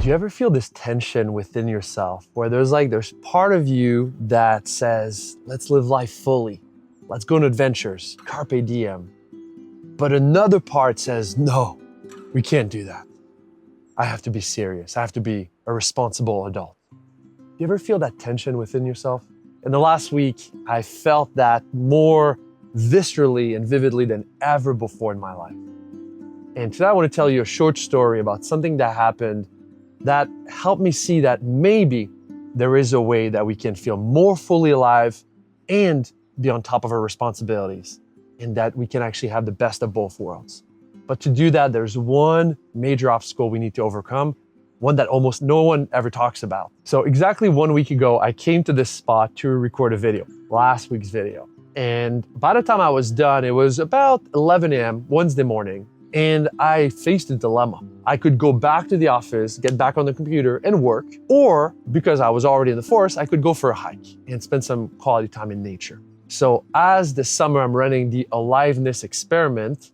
Do you ever feel this tension within yourself where there's part of you that says, let's live life fully. Let's go on adventures, carpe diem. But another part says, no, we can't do that. I have to be serious. I have to be a responsible adult. Do you ever feel that tension within yourself? In the last week, I felt that more viscerally and vividly than ever before in my life. And today I want to tell you a short story about something that happened that helped me see that maybe there is a way that we can feel more fully alive and be on top of our responsibilities, and that we can actually have the best of both worlds. But to do that, there's one major obstacle we need to overcome, one that almost no one ever talks about. So exactly 1 week ago, I came to this spot to record a video, last week's video. And by the time I was done, it was about 11 a.m. Wednesday morning, and I faced a dilemma. I could go back to the office, get back on the computer and work, or because I was already in the forest, I could go for a hike and spend some quality time in nature. So as this summer I'm running the aliveness experiment,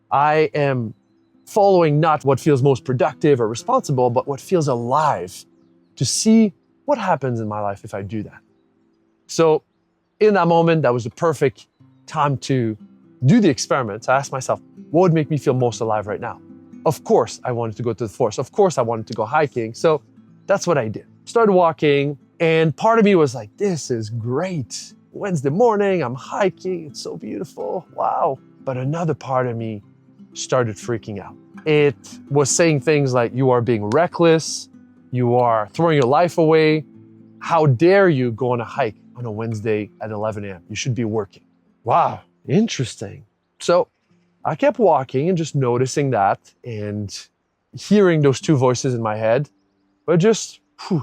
I am following not what feels most productive or responsible, but what feels alive, to see what happens in my life if I do that. So in that moment, that was the perfect time to do the experiment. I asked myself, what would make me feel most alive right now? Of course, I wanted to go to the forest. Of course, I wanted to go hiking. So that's what I did. Started walking, and part of me was like, this is great. Wednesday morning, I'm hiking. It's so beautiful. Wow. But another part of me started freaking out. It was saying things like, you are being reckless. You are throwing your life away. How dare you go on a hike on a Wednesday at 11 a.m.? You should be working. Wow, interesting. So I kept walking and just noticing that and hearing those two voices in my head, but just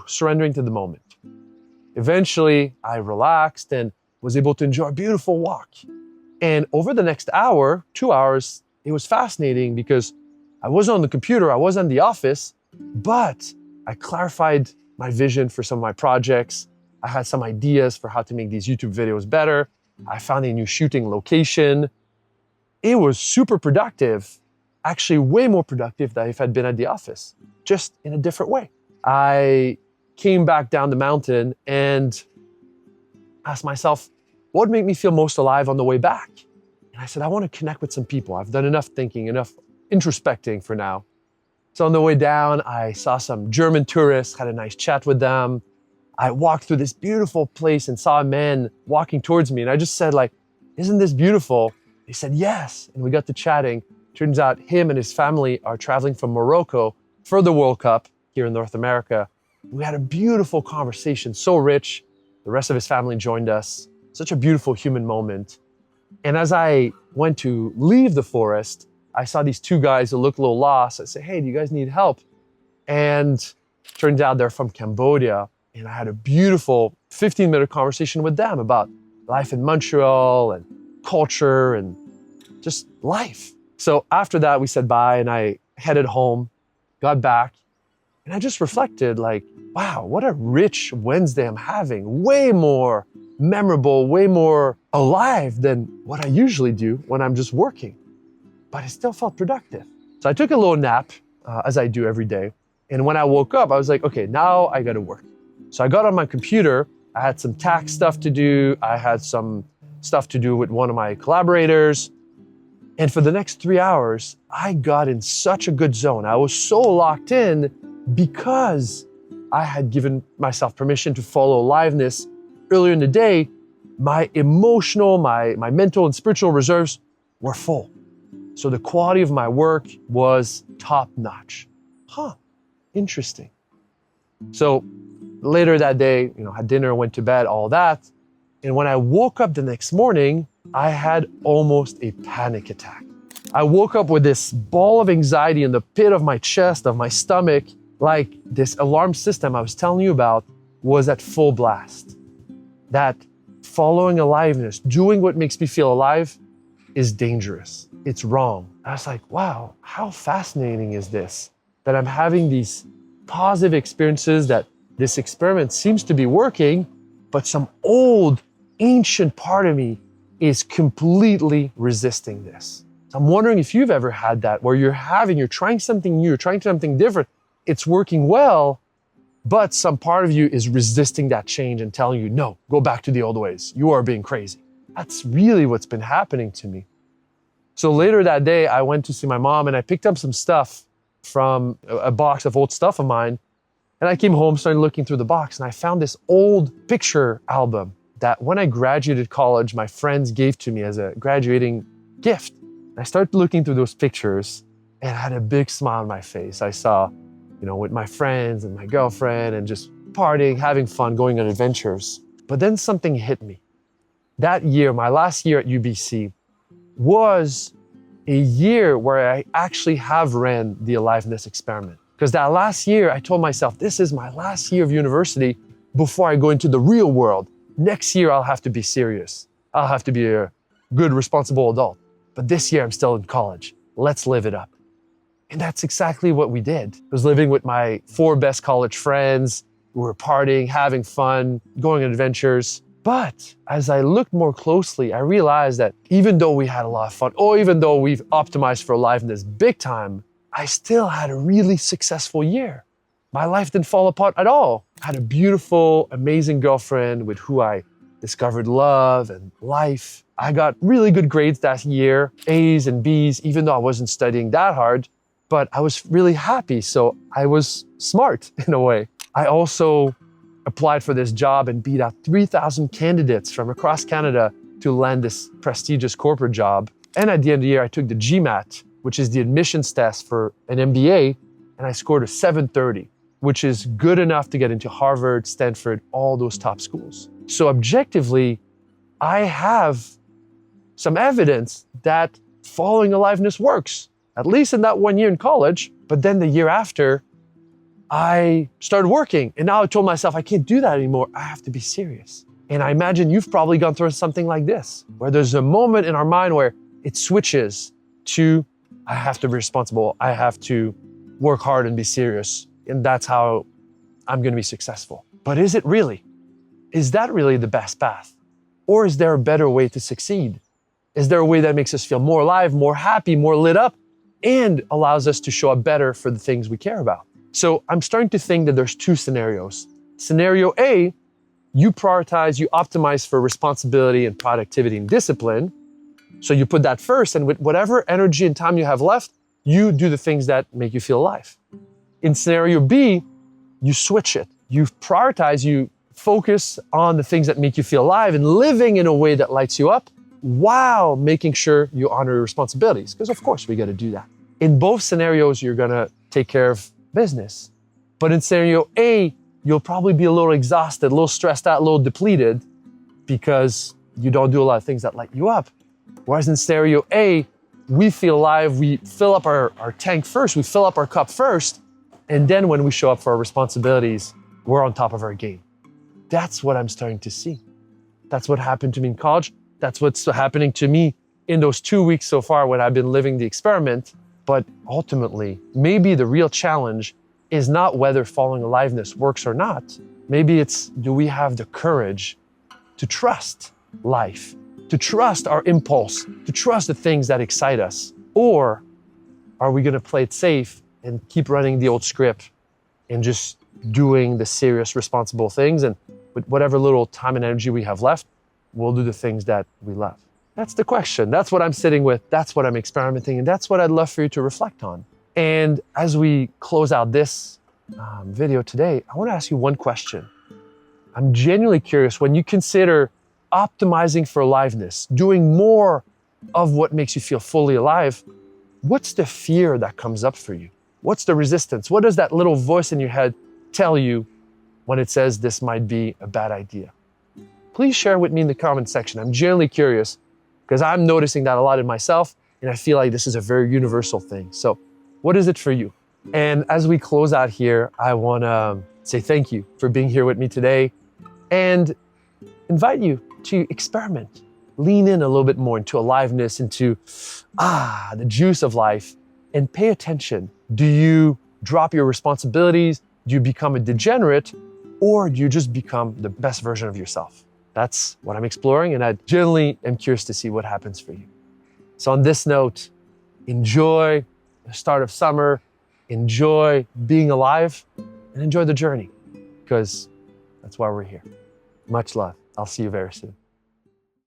surrendering to the moment. Eventually, I relaxed and was able to enjoy a beautiful walk. And over the next hour, 2 hours, it was fascinating because I wasn't on the computer, I wasn't in the office, but I clarified my vision for some of my projects. I had some ideas for how to make these YouTube videos better. I found a new shooting location. It was super productive, actually way more productive than if I'd been at the office, just in a different way. I came back down the mountain and asked myself, what would make me feel most alive on the way back? And I said, I want to connect with some people. I've done enough thinking, enough introspecting for now. So on the way down, I saw some German tourists, had a nice chat with them. I walked through this beautiful place and saw a man walking towards me. And I just said, like, isn't this beautiful? He said, yes. And we got to chatting. Turns out him and his family are traveling from Morocco for the World Cup here in North America. We had a beautiful conversation, so rich. The rest of his family joined us. Such a beautiful human moment. And as I went to leave the forest, I saw these two guys who looked a little lost. I said, hey, do you guys need help? And turns out they're from Cambodia. And I had a beautiful 15-minute conversation with them about life in Montreal and culture and just life. So after that, we said bye and I headed home, got back, and I just reflected like, wow, what a rich Wednesday I'm having. Way more memorable, way more alive than what I usually do when I'm just working. But it still felt productive. So I took a little nap, as I do every day. And when I woke up, I was like, okay, now I gotta work. So I got on my computer. I had some tax stuff to do. I had some stuff to do with one of my collaborators. And for the next 3 hours, I got in such a good zone. I was so locked in because I had given myself permission to follow aliveness earlier in the day. My emotional, my mental and spiritual reserves were full. So the quality of my work was top notch. Interesting. So later that day, had dinner, went to bed, all that. And when I woke up the next morning, I had almost a panic attack. I woke up with this ball of anxiety in the pit of my chest, of my stomach, like this alarm system I was telling you about was at full blast. That following aliveness, doing what makes me feel alive is dangerous. It's wrong. I was like, wow, how fascinating is this? That I'm having these positive experiences, that this experiment seems to be working, but some old, ancient part of me is completely resisting this. So I'm wondering if you've ever had that, where you're trying something new, you're trying something different, it's working well, but some part of you is resisting that change and telling you, no, go back to the old ways. You are being crazy. That's really what's been happening to me. So later that day, I went to see my mom and I picked up some stuff from a box of old stuff of mine. And I came home, started looking through the box, and I found this old picture album that when I graduated college, my friends gave to me as a graduating gift. And I started looking through those pictures and I had a big smile on my face. I saw, with my friends and my girlfriend and just partying, having fun, going on adventures. But then something hit me. That year, my last year at UBC, was a year where I actually have ran the aliveness experiment. Because that last year, I told myself, this is my last year of university before I go into the real world. Next year, I'll have to be serious. I'll have to be a good, responsible adult. But this year, I'm still in college. Let's live it up. And that's exactly what we did. I was living with my 4 best college friends. We were partying, having fun, going on adventures. But as I looked more closely, I realized that even though we had a lot of fun, or even though we've optimized for aliveness big time, I still had a really successful year. My life didn't fall apart at all. I had a beautiful, amazing girlfriend with who I discovered love and life. I got really good grades that year, A's and B's, even though I wasn't studying that hard, but I was really happy. So I was smart in a way. I also applied for this job and beat out 3,000 candidates from across Canada to land this prestigious corporate job. And at the end of the year, I took the GMAT, which is the admissions test for an MBA, and I scored a 730, which is good enough to get into Harvard, Stanford, all those top schools. So objectively, I have some evidence that following aliveness works, at least in that 1 year in college. But then the year after, I started working, and now I told myself, I can't do that anymore. I have to be serious. And I imagine you've probably gone through something like this, where there's a moment in our mind where it switches to, I have to be responsible. I have to work hard and be serious. And that's how I'm going to be successful. But is it really? Is that really the best path? Or is there a better way to succeed? Is there a way that makes us feel more alive, more happy, more lit up, and allows us to show up better for the things we care about? So I'm starting to think that there's 2 scenarios. Scenario A, you prioritize, you optimize for responsibility and productivity and discipline. So you put that first, and with whatever energy and time you have left, you do the things that make you feel alive. In scenario B, you switch it. You prioritize, you focus on the things that make you feel alive and living in a way that lights you up while making sure you honor your responsibilities. Because of course we got to do that. In both scenarios, you're going to take care of business. But in scenario A, you'll probably be a little exhausted, a little stressed out, a little depleted because you don't do a lot of things that light you up. Whereas in scenario A, we feel alive, we fill up our tank first, we fill up our cup first, and then when we show up for our responsibilities, we're on top of our game. That's what I'm starting to see. That's what happened to me in college. That's what's happening to me in those 2 weeks so far when I've been living the experiment. But ultimately, maybe the real challenge is not whether following aliveness works or not. Maybe it's, do we have the courage to trust life, to trust our impulse, to trust the things that excite us? Or are we going to play it safe and keep running the old script and just doing the serious, responsible things? And with whatever little time and energy we have left, we'll do the things that we love. That's the question. That's what I'm sitting with. That's what I'm experimenting. And that's what I'd love for you to reflect on. And as we close out this video today, I want to ask you one question. I'm genuinely curious, when you consider optimizing for aliveness, doing more of what makes you feel fully alive, what's the fear that comes up for you? What's the resistance? What does that little voice in your head tell you when it says this might be a bad idea? Please share with me in the comment section. I'm genuinely curious because I'm noticing that a lot in myself, and I feel like this is a very universal thing. So what is it for you? And as we close out here, I want to say thank you for being here with me today and invite you to experiment. Lean in a little bit more into aliveness, into the juice of life, and pay attention. Do you drop your responsibilities? Do you become a degenerate? Or do you just become the best version of yourself? That's what I'm exploring, and I genuinely am curious to see what happens for you. So on this note, enjoy the start of summer, enjoy being alive, and enjoy the journey, because that's why we're here. Much love. I'll see you very soon.